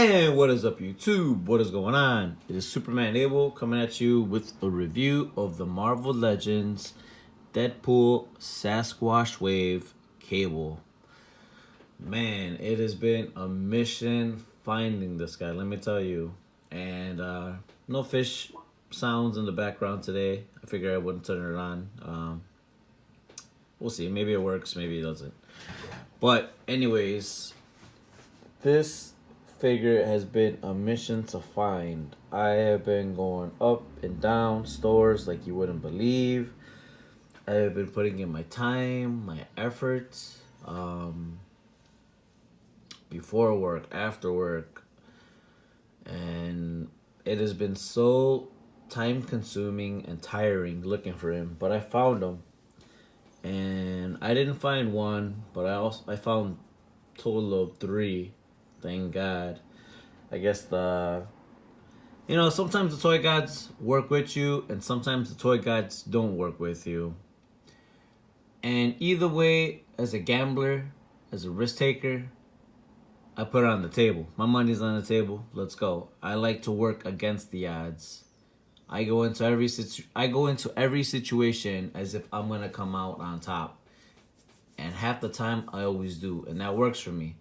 And what is up, YouTube? What is going on? It is Superman Abel coming at you with a review of the Marvel Legends Deadpool Sasquatch Wave Cable. Man, it has been a mission finding this guy, let me tell you. And no fish sounds in the background today. I figured I wouldn't turn it on. We'll see. Maybe it works, maybe it doesn't. But anyways, this figure has been a mission to find. I have been going up and down stores like you wouldn't believe. I have been putting in my time, my efforts, before work, after work, and it has been so time consuming and tiring looking for him. But I found him, and I didn't find one, but I found total of 3. Thank God. I guess sometimes the toy gods work with you, and sometimes the toy gods don't work with you. And either way, as a gambler, as a risk taker, I put it on the table. My money's on the table. Let's go. I like to work against the odds. I go into every situation as if I'm gonna come out on top, and half the time I always do, and that works for me.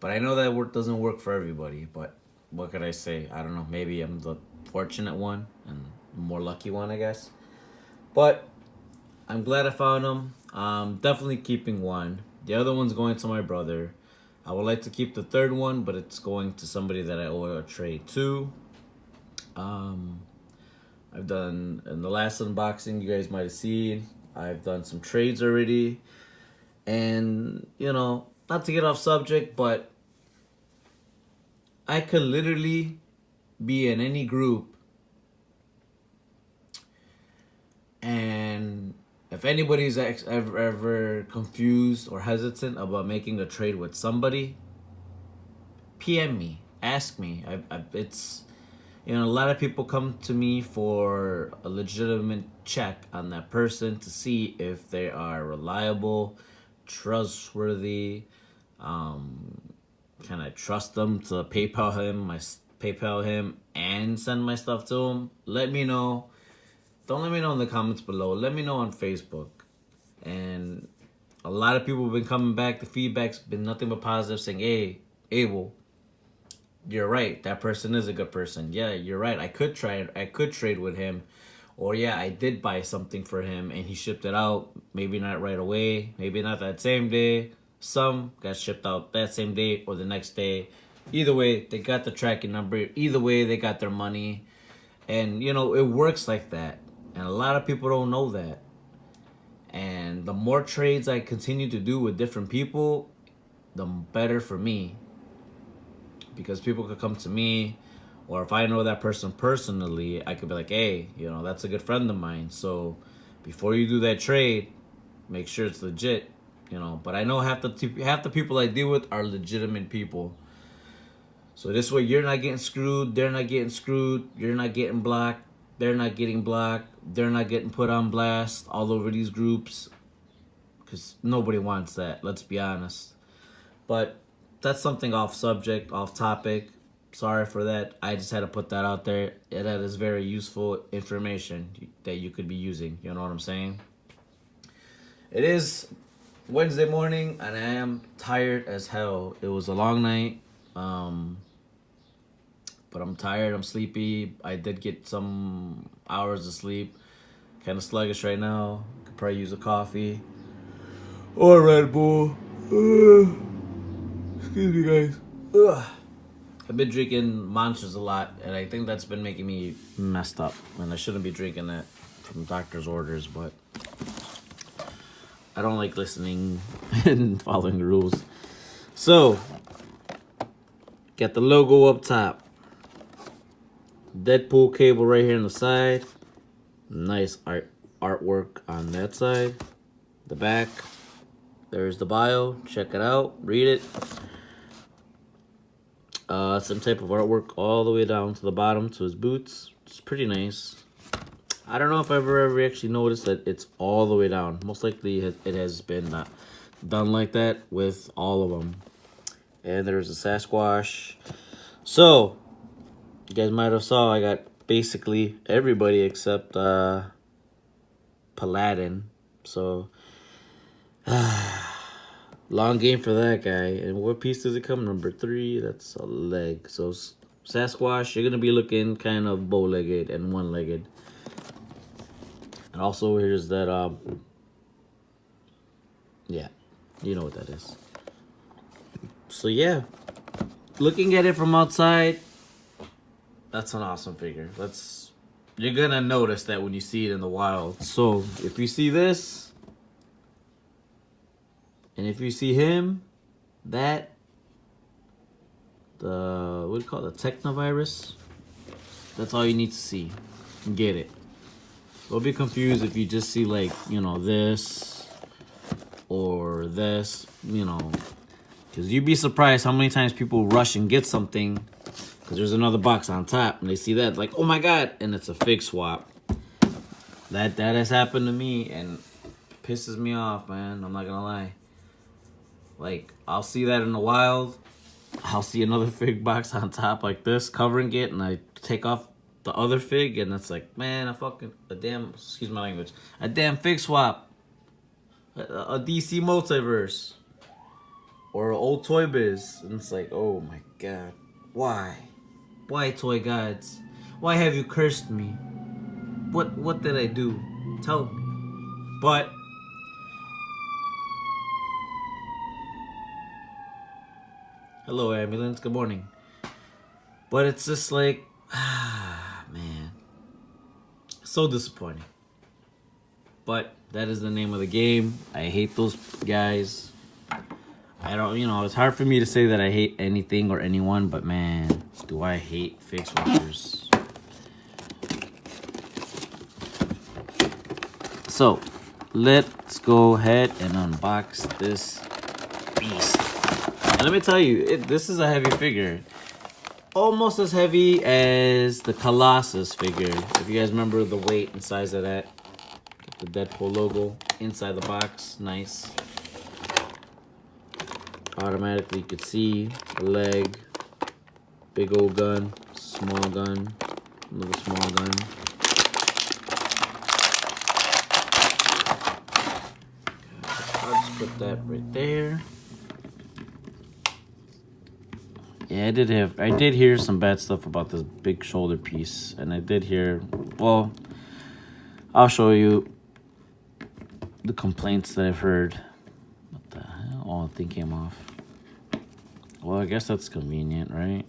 But I know that work doesn't work for everybody. But what could I say? I don't know. Maybe I'm the fortunate one and more lucky one, I guess. But I'm glad I found them. Definitely keeping one. The other one's going to my brother. I would like to keep the third one, but it's going to somebody that I owe a trade to. I've done, in the last unboxing, you guys might have seen, I've done some trades already. And, not to get off subject, but I could literally be in any group, and if anybody's ever confused or hesitant about making a trade with somebody, PM me, ask me. It's, a lot of people come to me for a legitimate check on that person to see if they are reliable, trustworthy. Can I trust them to PayPal him and send my stuff to him? Let me know. Don't let me know in the comments below. Let me know on Facebook. And a lot of people have been coming back. The feedback's been nothing but positive, saying, hey, Abel, you're right. That person is a good person. Yeah, you're right. I could trade with him. Or yeah, I did buy something for him and he shipped it out. Maybe not right away. Maybe not that same day. Some got shipped out that same day or the next day. Either way, they got the tracking number. Either way, they got their money. And, it works like that. And a lot of people don't know that. And the more trades I continue to do with different people, the better for me. Because people could come to me, or if I know that person personally, I could be like, hey, that's a good friend of mine. So before you do that trade, make sure it's legit. But I know half the people I deal with are legitimate people. So this way you're not getting screwed, they're not getting screwed, you're not getting blocked, they're not getting blocked, they're not getting put on blast all over these groups. Because nobody wants that, let's be honest. But that's something off subject, off topic. Sorry for that. I just had to put that out there. That is very useful information that you could be using. You know what I'm saying? It is Wednesday morning, and I am tired as hell. It was a long night, but I'm tired. I'm sleepy. I did get some hours of sleep. Kind of sluggish right now. Could probably use a coffee or a Red Bull. Excuse me, guys. I've been drinking Monsters a lot, and I think that's been making me messed up. And I shouldn't be drinking that from doctor's orders, but I don't like listening and following the rules. So, got the logo up top. Deadpool cable right here on the side. Nice artwork on that side. The back. There's the bio. Check it out. Read it. Some type of artwork all the way down to the bottom to his boots. It's pretty nice. I don't know if I've ever actually noticed that it's all the way down. Most likely it has been done like that with all of them. And there's a Sasquatch. So, you guys might have saw I got basically everybody except Paladin. So, long game for that guy. And what piece does it come? Number 3. That's a leg. So, Sasquatch, you're going to be looking kind of bow-legged and one-legged. And also, here's that, yeah, you know what that is. So, yeah, looking at it from outside, that's an awesome figure. You're going to notice that when you see it in the wild. So, if you see this, and if you see him, what do you call it, the Technovirus, that's all you need to see and get it. Don't be confused if you just see, like, you know, this or this, you know, because you'd be surprised how many times people rush and get something because there's another box on top and they see that, like, oh my god, and it's a fig swap. That has happened to me and pisses me off, man. I'm not gonna lie. Like, I'll see that in the wild, I'll see another fig box on top like this covering it, and I take off the other fig, and it's like, man, excuse my language, a damn fig swap, a DC multiverse, or an old Toy Biz, and it's like, oh my god, why Toy Gods, why have you cursed me? What did I do? Tell me. But hello, ambulance. Good morning. But it's just like, man, so disappointing. But that is the name of the game. I hate those guys. I don't, it's hard for me to say that I hate anything or anyone, but man, do I hate fig swappers. So, let's go ahead and unbox this beast. And let me tell you, this is a heavy figure. Almost as heavy as the Colossus figure. If you guys remember the weight and size of that. The Deadpool logo inside the box. Nice. Automatically you could see a leg. Big old gun. Small gun. Another small gun. I'll just put that right there. Yeah, I did hear some bad stuff about this big shoulder piece, and I did hear, well, I'll show you the complaints that I've heard. What the hell? Oh, the thing came off. Well, I guess that's convenient, right?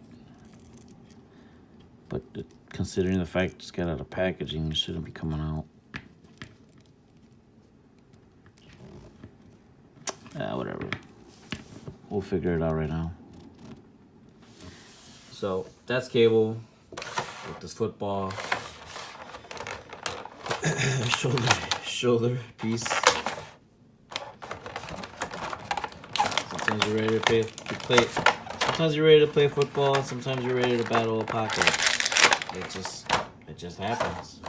But considering the fact it's got out of packaging, it shouldn't be coming out. Whatever. We'll figure it out right now. So that's Cable with this football shoulder piece. Sometimes you're ready to play. Sometimes you're ready to play football. Sometimes you're ready to battle apocalypse. It just happens.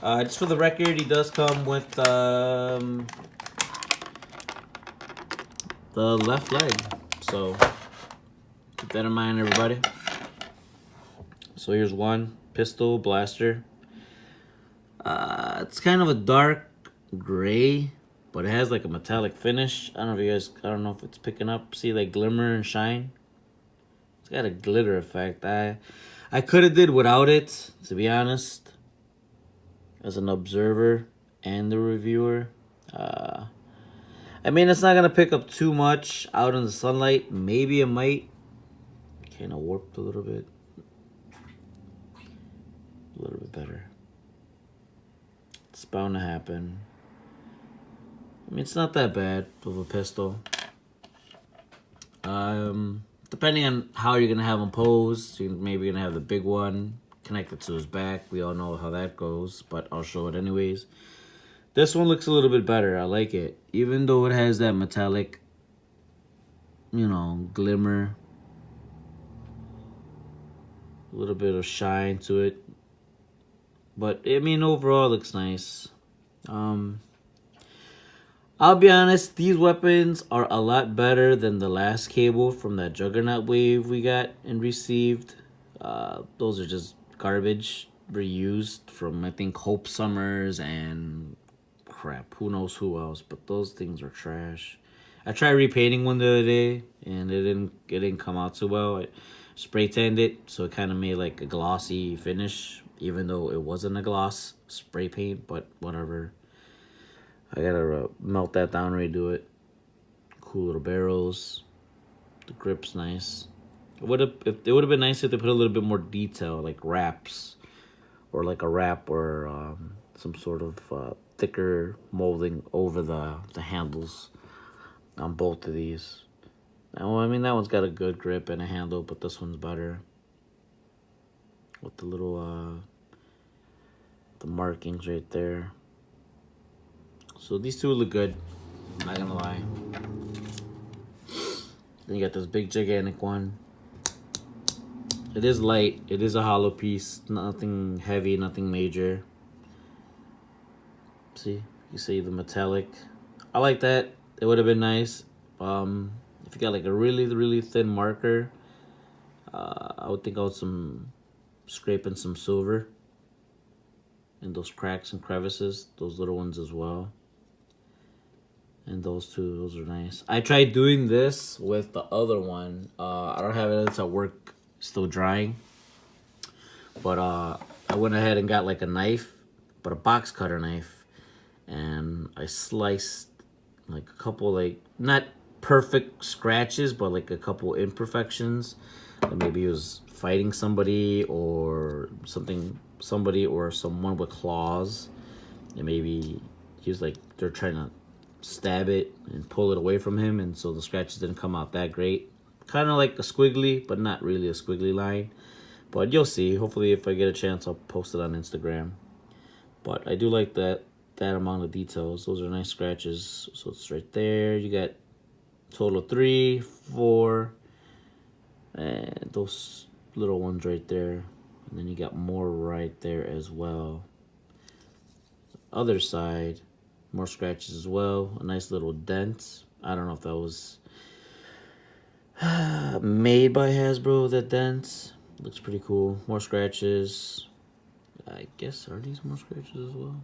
Just for the record, he does come with the left leg. So keep that in mind, everybody. So here's one pistol blaster. It's kind of a dark gray, but it has like a metallic finish. I don't know if it's picking up. See, like glimmer and shine. It's got a glitter effect. I could have did without it, to be honest, as an observer and the reviewer. I mean, it's not gonna pick up too much out in the sunlight. Maybe it might. Kind of warped a little bit. A little bit better. It's bound to happen. I mean, it's not that bad of a pistol. Depending on how you're gonna have him posed, you're maybe gonna have the big one connected to his back. We all know how that goes, but I'll show it anyways. This one looks a little bit better. I like it, even though it has that metallic, glimmer, a little bit of shine to it. But I mean, overall, it looks nice. I'll be honest, these weapons are a lot better than the last cable from that Juggernaut wave we got and received. Those are just garbage reused from, I think, Hope Summers and crap, who knows who else, but those things are trash. I tried repainting one the other day and it didn't come out too well. I spray tanned it, so it kind of made like a glossy finish, even though it wasn't a gloss spray paint, but whatever. I gotta melt that down, redo it. Cool little barrels. The grip's nice. It would have been nice if they put a little bit more detail, like wraps, or like a wrap, or some sort of thicker molding over the handles on both of these. Now, I mean, that one's got a good grip and a handle, but this one's better with the little the markings right there. So these two look good, not gonna lie. Then you got this big gigantic one. It is light, it is a hollow piece, nothing heavy, nothing major. See, you see the metallic. I like that. It would have been nice if you got like a really thin marker. I would think out some scraping some silver in those cracks and crevices, those little ones as well. And those two, those are nice. I tried doing this with the other one. I don't have it, it's at work, still drying. But I went ahead and got like a knife, but a box cutter knife. And I sliced like a couple, like, not perfect scratches, but like a couple imperfections. That maybe he was fighting somebody or someone with claws. And maybe he was like, they're trying to stab it and pull it away from him, and so the scratches didn't come out that great. Kind of like a squiggly, but not really a squiggly line. But you'll see. Hopefully, if I get a chance, I'll post it on Instagram. But I do like that amount of details. Those are nice scratches. So it's right there. You got total 3, 4, and those little ones right there. And then you got more right there as well. Other side. More scratches as well. A nice little dent. I don't know if that was made by Hasbro, that dent. Looks pretty cool. More scratches. I guess, are these more scratches as well?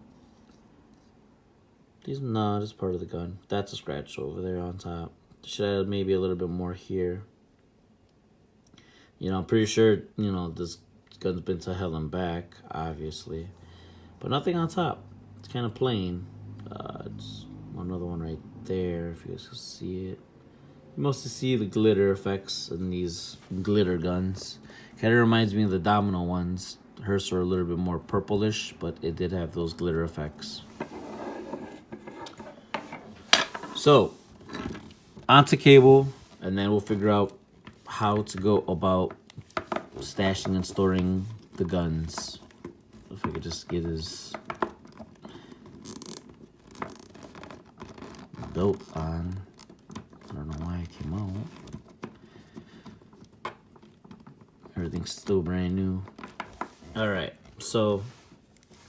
These, no, this is part of the gun. That's a scratch over there on top. Should add maybe a little bit more here. You know, I'm pretty sure, you know, this gun's been to hell and back, obviously. But nothing on top. It's kind of plain. It's another one right there, if you guys can see it. You mostly see the glitter effects in these glitter guns. Kind of reminds me of the Domino ones. Hers are a little bit more purplish, but it did have those glitter effects. So, onto cable, and then we'll figure out how to go about stashing and storing the guns. If I could just get his belt on. I don't know why it came out. Everything's still brand new. Alright, so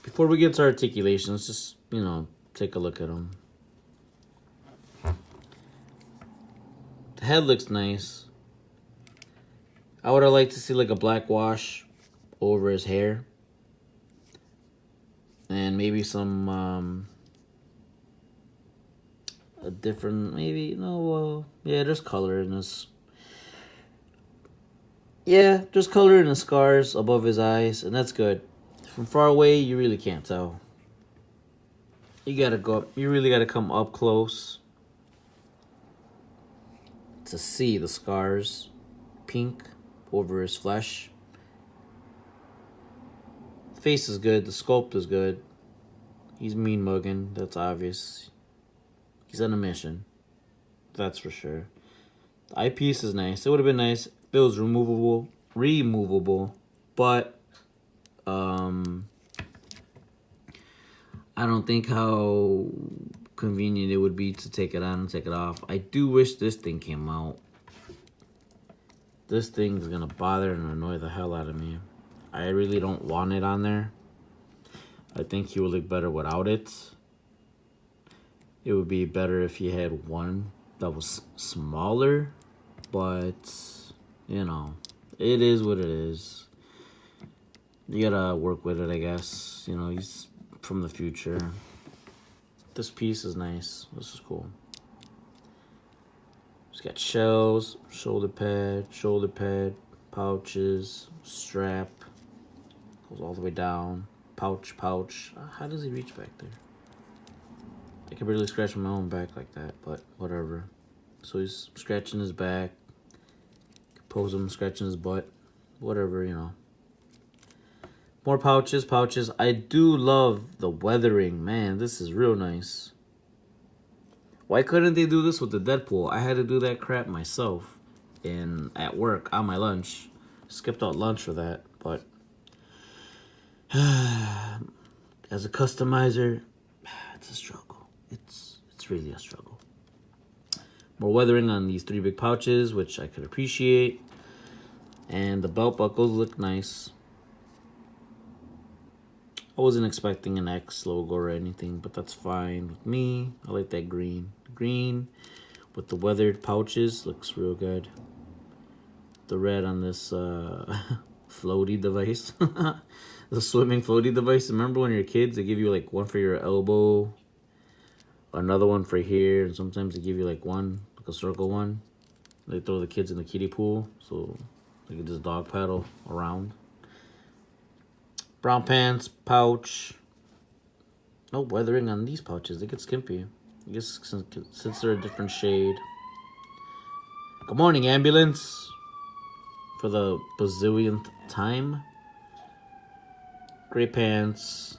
before we get to articulation, let's just, you know, take a look at them. The head looks nice. I would have liked to see like a black wash over his hair. And maybe some a different, maybe, no, yeah, there's color in this. Yeah, there's color in the scars above his eyes, and that's good. From far away, you really can't tell. You gotta go up, you really gotta come up close to see the scars, pink over his flesh. Face is good, the sculpt is good. He's mean mugging, that's obvious. He's on a mission, that's for sure. The eyepiece is nice. It would have been nice if it was removable, but I don't think how convenient it would be to take it on and take it off. I do wish this thing came out. This thing's gonna bother and annoy the hell out of me. I really don't want it on there. I think he would look better without it. it would be better if you had one that was smaller, but you know, it is what it is. You gotta work with it, I guess. You know, he's from the future. This piece is nice. This is cool. It's got shells, shoulder pad, pouches, strap. Goes all the way down. Pouch. How does he reach back there? I can barely scratch my own back like that, but whatever. So he's scratching his back. Pose him scratching his butt. Whatever, you know. More pouches. I do love the weathering. Man, this is real nice. Why couldn't they do this with the Deadpool? I had to do that crap myself at work on my lunch. Skipped out lunch for that, but as a customizer, it's a struggle. It's really a struggle. More weathering on these 3 big pouches, which I could appreciate. And the belt buckles look nice. I wasn't expecting an X logo or anything, but that's fine with me. I like that green. Green with the weathered pouches looks real good. The red on this floaty device. The swimming floaty device. Remember when you're kids, they give you like one for your elbow, another one for here, and sometimes they give you like one, like a circle one. They throw the kids in the kiddie pool, so they can just dog paddle around. Brown pants, pouch. No weathering on these pouches. They get skimpy. I guess since they're a different shade. Good morning, ambulance. For the bazillionth time. Gray pants.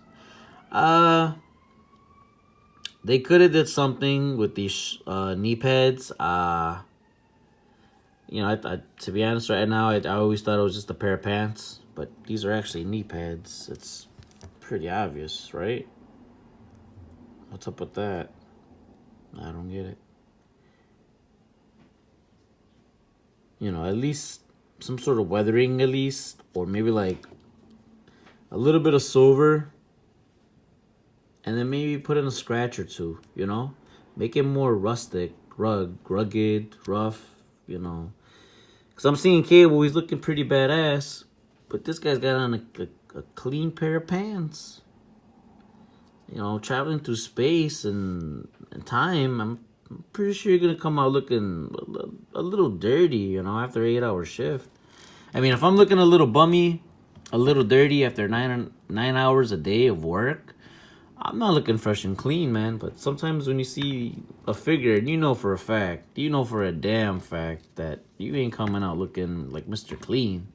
They could have did something with these knee pads. You know, to be honest, right now, I always thought it was just a pair of pants. But these are actually knee pads. It's pretty obvious, right? What's up with that? I don't get it. You know, at least some sort of weathering at least. Or maybe like a little bit of silver. And then maybe put in a scratch or two, you know? Make it more rustic, rugged, rough, you know. Because I'm seeing Cable, he's looking pretty badass. But this guy's got on a clean pair of pants. You know, traveling through space and time, I'm pretty sure you're going to come out looking a little dirty, you know, after an 8-hour shift. I mean, if I'm looking a little bummy, a little dirty after 9 hours a day of work, I'm not looking fresh and clean, man. But sometimes when you see a figure, you know for a fact, you know for a damn fact that you ain't coming out looking like Mr. Clean.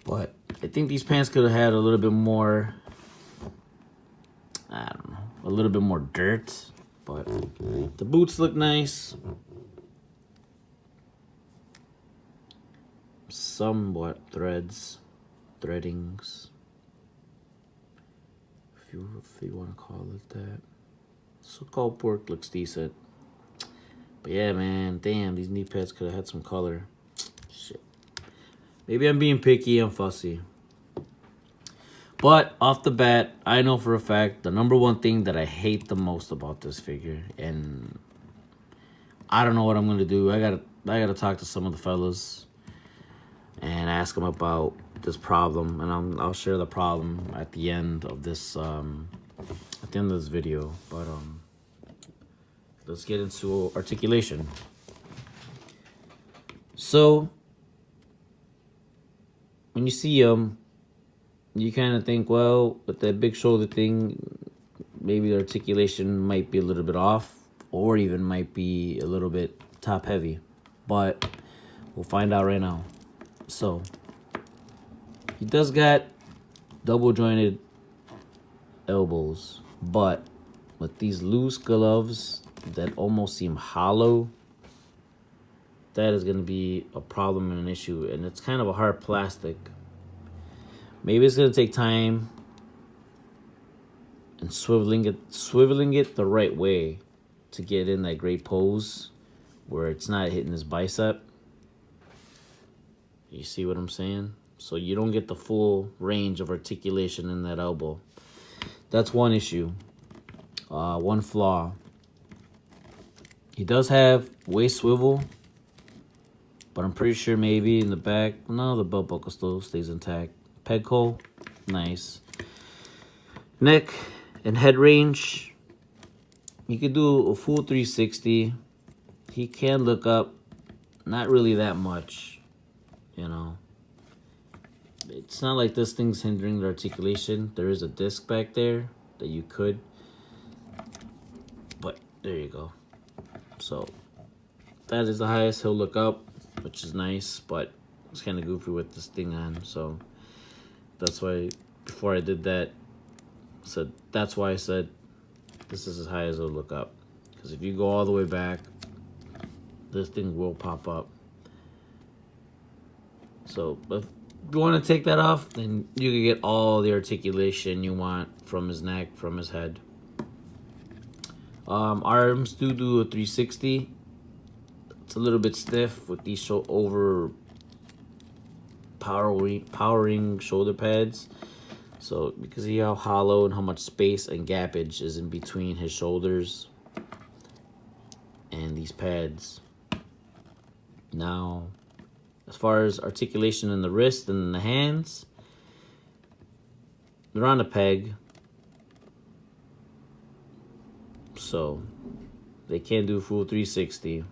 But I think these pants could have had a little bit more, I don't know, a little bit more dirt. But the boots look nice. Somewhat threadings. If you want to call it that. So-called pork looks decent. But yeah, man, damn, these knee pads could have had some color. Shit. Maybe I'm being picky and fussy. But off the bat, I know for a fact the number one thing that I hate the most about this figure, and I don't know what I'm gonna do. I gotta talk to some of the fellas and ask them about this problem, and I'll share the problem at the end of this video. But let's get into articulation. So when you see them, you kind of think, well, with that big shoulder thing, maybe the articulation might be a little bit off, or even might be a little bit top heavy. But we'll find out right now. So he does got double jointed elbows, but with these loose gloves that almost seem hollow, that is going to be a problem and an issue. And it's kind of a hard plastic. Maybe it's going to take time and swiveling it the right way to get in that great pose where it's not hitting his bicep. You see what I'm saying? So you don't get the full range of articulation in that elbow. That's one issue. One flaw. He does have waist swivel, but I'm pretty sure maybe in the back, no, the belt buckle still stays intact. Peg hole, nice. Neck and head range, he could do a full 360. He can look up, not really that much, you know. It's not like this thing's hindering the articulation. There is a disc back there that you could, but there you go. So that is the highest he'll look up, which is nice, but it's kind of goofy with this thing on. So that's why before I did that, that's why I said this is as high as it'll look up. Because if you go all the way back, this thing will pop up. So if you want to take that off, then you can get all the articulation you want from his neck, from his head. Arms do a 360. It's a little bit stiff with these powering shoulder pads. So because of how hollow and how much space and gappage is in between his shoulders and these pads. Now, as far as articulation in the wrist and the hands, they're on a peg. So they can do full 360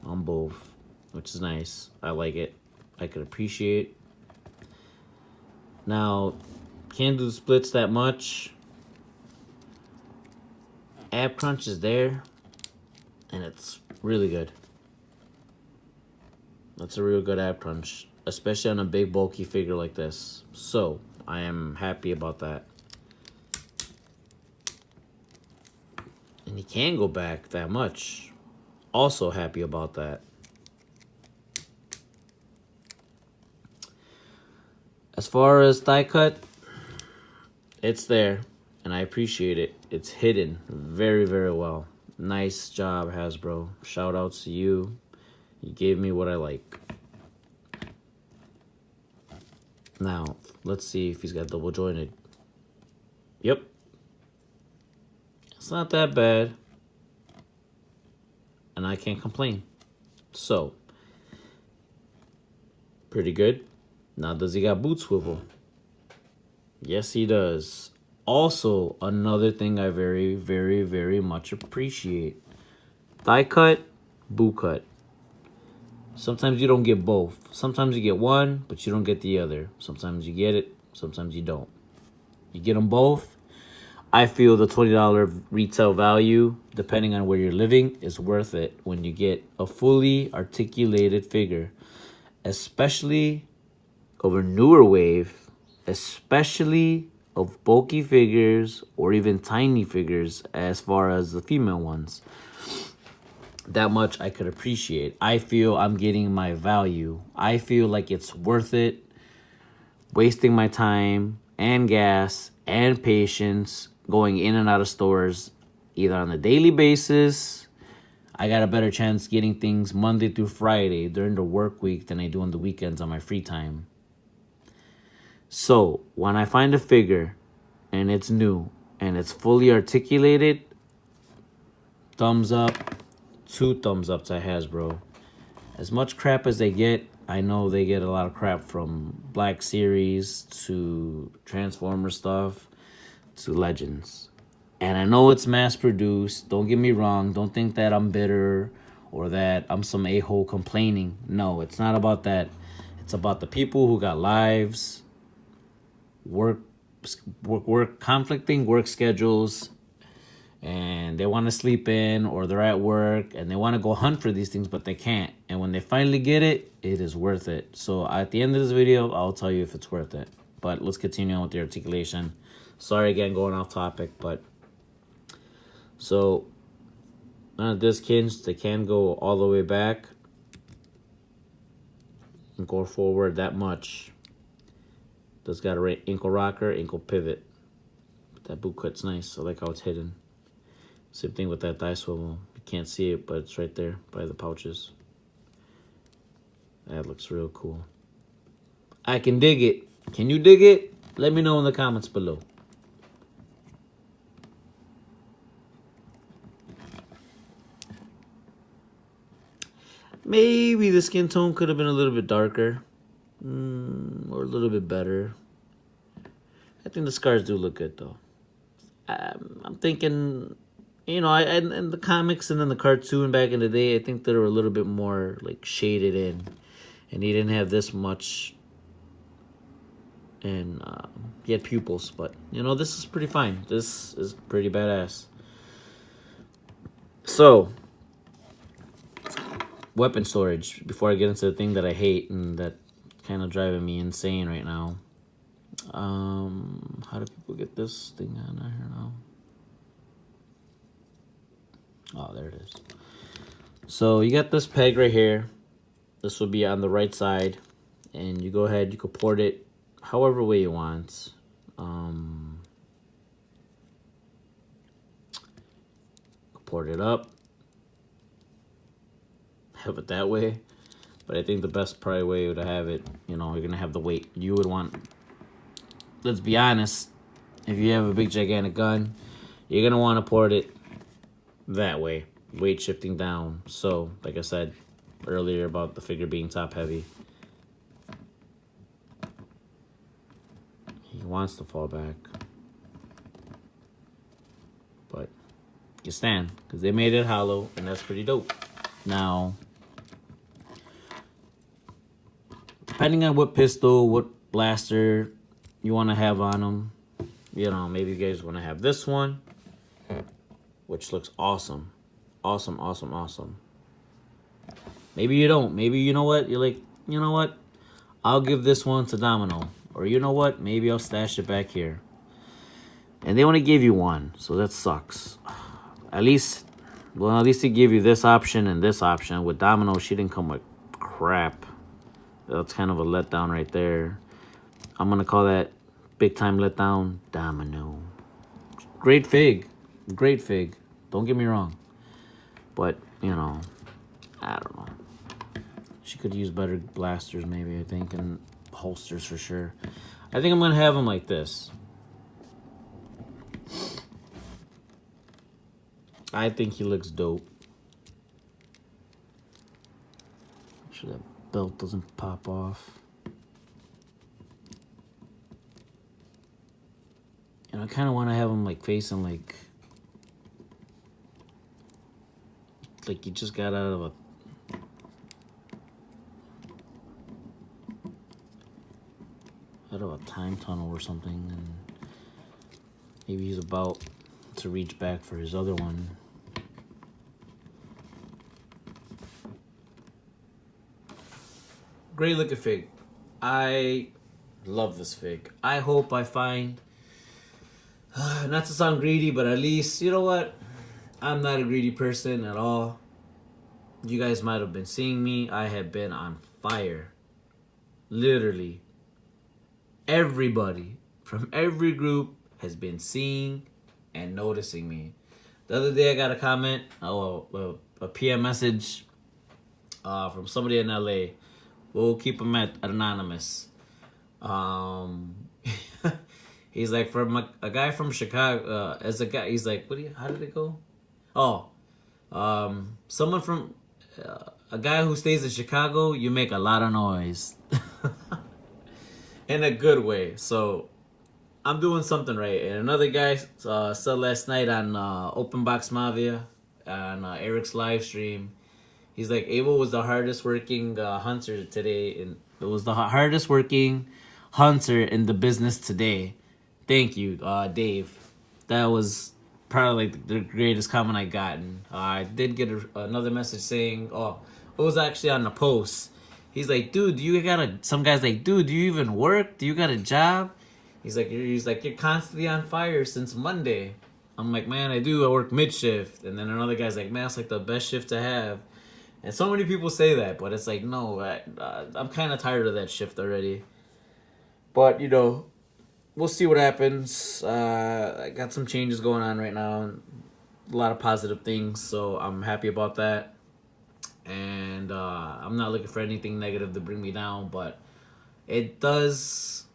on both, which is nice. I like it. I could appreciate. Now, can't do the splits that much. Ab crunch is there, and it's really good. That's a real good ab crunch, especially on a big bulky figure like this. So I am happy about that. And he can go back that much. Also happy about that. As far as thigh cut, it's there, and I appreciate it. It's hidden very, very well. Nice job, Hasbro. Shout outs to you. You gave me what I like. Now, let's see if he's got double jointed. Yep. It's not that bad. And I can't complain. So, pretty good. Now, does he got boot swivel? Yes, he does. Also, another thing I very, very, very much appreciate. Thigh cut, boot cut. Sometimes you don't get both. Sometimes you get one, but you don't get the other. Sometimes you get it, sometimes you don't. You get them both. I feel the $20 retail value, depending on where you're living, is worth it when you get a fully articulated figure, especially of a newer wave, especially of bulky figures or even tiny figures as far as the female ones. That much I could appreciate. I feel I'm getting my value. I feel like it's worth it, wasting my time and gas and patience going in and out of stores either on a daily basis. I got a better chance getting things Monday through Friday during the work week than I do on the weekends on my free time. So when I find a figure and it's new and it's fully articulated, thumbs up, 2 thumbs up to Hasbro. As much crap as they get, I know they get a lot of crap from Black Series to Transformer stuff to Legends. And I know it's mass produced. Don't get me wrong. Don't think that I'm bitter or that I'm some a-hole complaining. No, it's not about that. It's about the people who got lives, conflicting work schedules, and they want to sleep in or they're at work and they want to go hunt for these things, but they can't. And when they finally get it, it is worth it. So at the end of this video, I'll tell you if it's worth it. But let's continue on with the articulation. Sorry again, going off topic, but so none of this hinge, they can go all the way back and go forward that much. This got an ankle rocker, ankle pivot. That boot cut's nice. I like how it's hidden. Same thing with that thigh swivel. You can't see it, but it's right there by the pouches. That looks real cool. I can dig it. Can you dig it? Let me know in the comments below. Maybe the skin tone could have been a little bit darker. Or a little bit better. I think the scars do look good though. I'm thinking, you know, in the comics and in the cartoon back in the day, I think they were a little bit more like shaded in, and he didn't have this much. And he had pupils, but you know, this is pretty fine. This is pretty badass. So, weapon storage. Before I get into the thing that I hate and that kind of driving me insane right now. How do people get this thing on here now? Oh, there it is. So you got this peg right here. This will be on the right side, and you go ahead. You can port it however way you want. Port it up. Have it that way. But I think the best probably way to have it, you know, you're gonna have the weight you would want. Let's be honest, if you have a big gigantic gun, you're gonna want to port it that way, weight shifting down. So like I said earlier about the figure being top heavy, he wants to fall back, but you stand because they made it hollow, and that's pretty dope. Now, depending on what pistol, what blaster you want to have on them, you know, maybe you guys want to have this one, which looks awesome. Awesome, awesome, awesome. Maybe you don't. Maybe, you know what? You're like, you know what? I'll give this one to Domino. Or you know what? Maybe I'll stash it back here. And they only give you one, so that sucks. At least they give you this option and this option. With Domino, she didn't come with crap. That's kind of a letdown right there. I'm going to call that big time letdown. Domino. Great fig. Great fig. Don't get me wrong. But, you know, I don't know. She could use better blasters maybe, I think, and holsters for sure. I think I'm going to have them like this. I think he looks dope. Make sure that belt doesn't pop off. And I kind of want to have him like facing like you just got out of a time tunnel or something, and maybe he's about to reach back for his other one. Great looking fig. I love this fig. I hope I find, not to sound greedy, but at least, you know what? I'm not a greedy person at all. You guys might have been seeing me. I have been on fire. Literally. Everybody from every group has been seeing and noticing me. The other day I got a comment, a PM message from somebody in LA. We'll keep him at anonymous. He's like, from a guy from Chicago, as a guy, he's like, how did it go? Oh, someone from, a guy who stays in Chicago, you make a lot of noise. In a good way. So, I'm doing something right. And another guy said last night on Open Box Mafia, on Eric's live stream, he's like, Abel was the hardest working hunter today. And it was the hardest working hunter in the business today. Thank you, Dave. That was probably like the greatest comment I gotten. I did get another message saying, oh, it was actually on the post. He's like, dude, some guy's like, dude, do you even work? Do you got a job? He's like, you're constantly on fire since Monday. I'm like, man, I do. I work mid-shift. And then another guy's like, man, it's like the best shift to have. And so many people say that, but it's like, no, I'm kind of tired of that shift already. But, you know, we'll see what happens. I got some changes going on right now. A lot of positive things, so I'm happy about that. And I'm not looking for anything negative to bring me down, but it does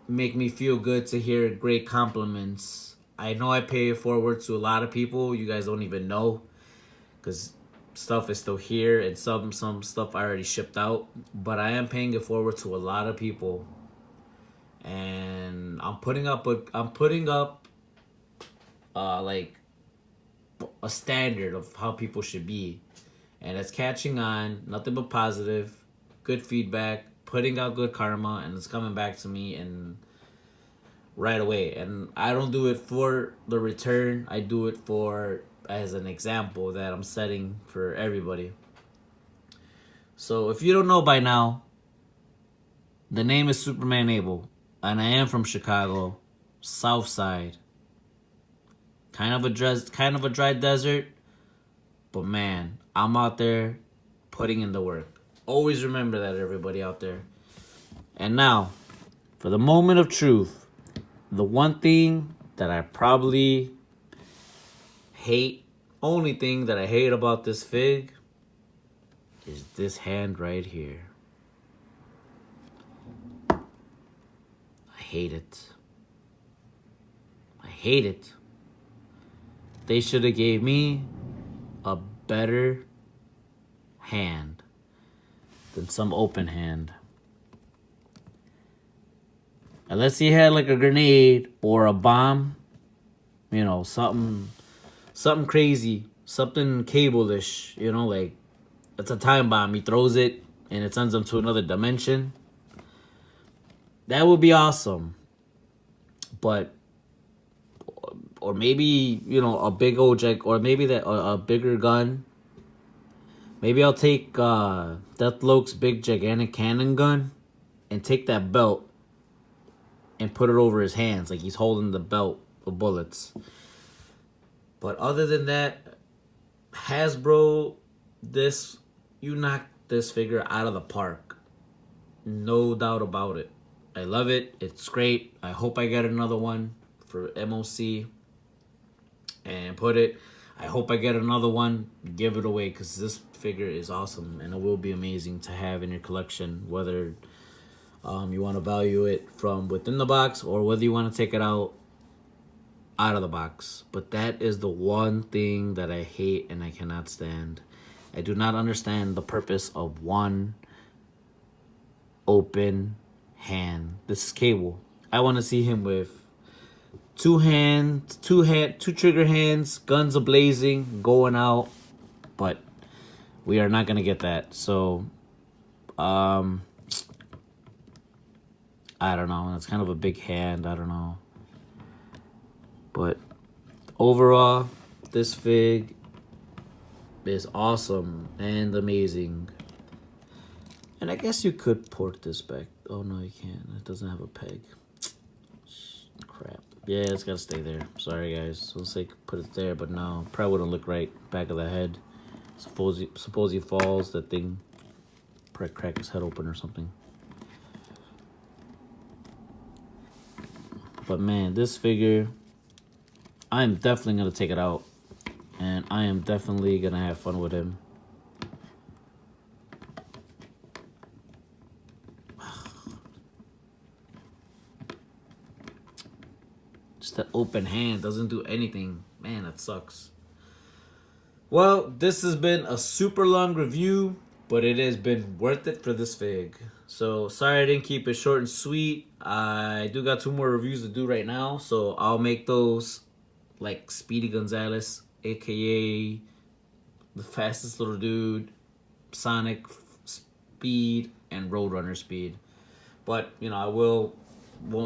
make me feel good to hear great compliments. I know I pay it forward to a lot of people. You guys don't even know, because stuff is still here, and some stuff I already shipped out. But I am paying it forward to a lot of people, and I'm putting up like a standard of how people should be, and it's catching on. Nothing but positive, good feedback, putting out good karma, and it's coming back to me and right away. And I don't do it for the return. I do it for as an example that I'm setting for everybody. So if you don't know by now, the name is Superman Abel, and I am from Chicago, South Side. Kind of a dry desert, but man, I'm out there putting in the work. Always remember that, everybody out there. And now, for the moment of truth, the one thing that I probably hate, only thing that I hate about this fig is this hand right here. I hate it. I hate it. They should have gave me a better hand than some open hand. Unless he had like a grenade or a bomb, you know, something crazy, something cable-ish, you know, like it's a time bomb. He throws it and it sends him to another dimension. That would be awesome. But or maybe, you know, a big old jack, or maybe that a bigger gun. Maybe I'll take Deathloke's big gigantic cannon gun and take that belt and put it over his hands like he's holding the belt of bullets. But other than that, Hasbro, you knocked this figure out of the park. No doubt about it. I love it. It's great. I hope I get another one for MOC and put it. I hope I get another one, give it away, because this figure is awesome and it will be amazing to have in your collection, whether you want to value it from within the box or whether you want to take it out of the box. But that is the one thing that I hate and I cannot stand. I do not understand the purpose of one open hand. This is Cable. I want to see him with two trigger hands, guns a-blazing, going out. But we are not going to get that. So, I don't know. It's kind of a big hand. I don't know. But overall, this fig is awesome and amazing. And I guess you could port this back. Oh, no, you can't. It doesn't have a peg. Crap. Yeah, it's got to stay there. Sorry, guys. So let's say put it there, but no. Probably wouldn't look right. Back of the head. Suppose he falls, that thing crack his head open or something. But man, this figure, I'm definitely going to take it out. And I am definitely going to have fun with him. Just that open hand doesn't do anything. Man, that sucks. Well, this has been a super long review, but it has been worth it for this fig. So sorry I didn't keep it short and sweet. I do got 2 more reviews to do right now, so I'll make those like Speedy Gonzalez, aka the fastest little dude, Sonic Speed, and Roadrunner Speed. But you know, I won't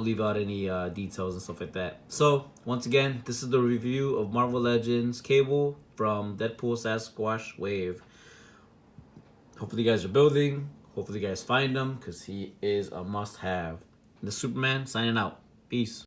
leave out any details and stuff like that. So once again, this is the review of Marvel Legends Cable from Deadpool Sasquatch Wave. Hopefully you guys are building. Hopefully you guys find him, because he is a must-have. The Superman signing out. Peace.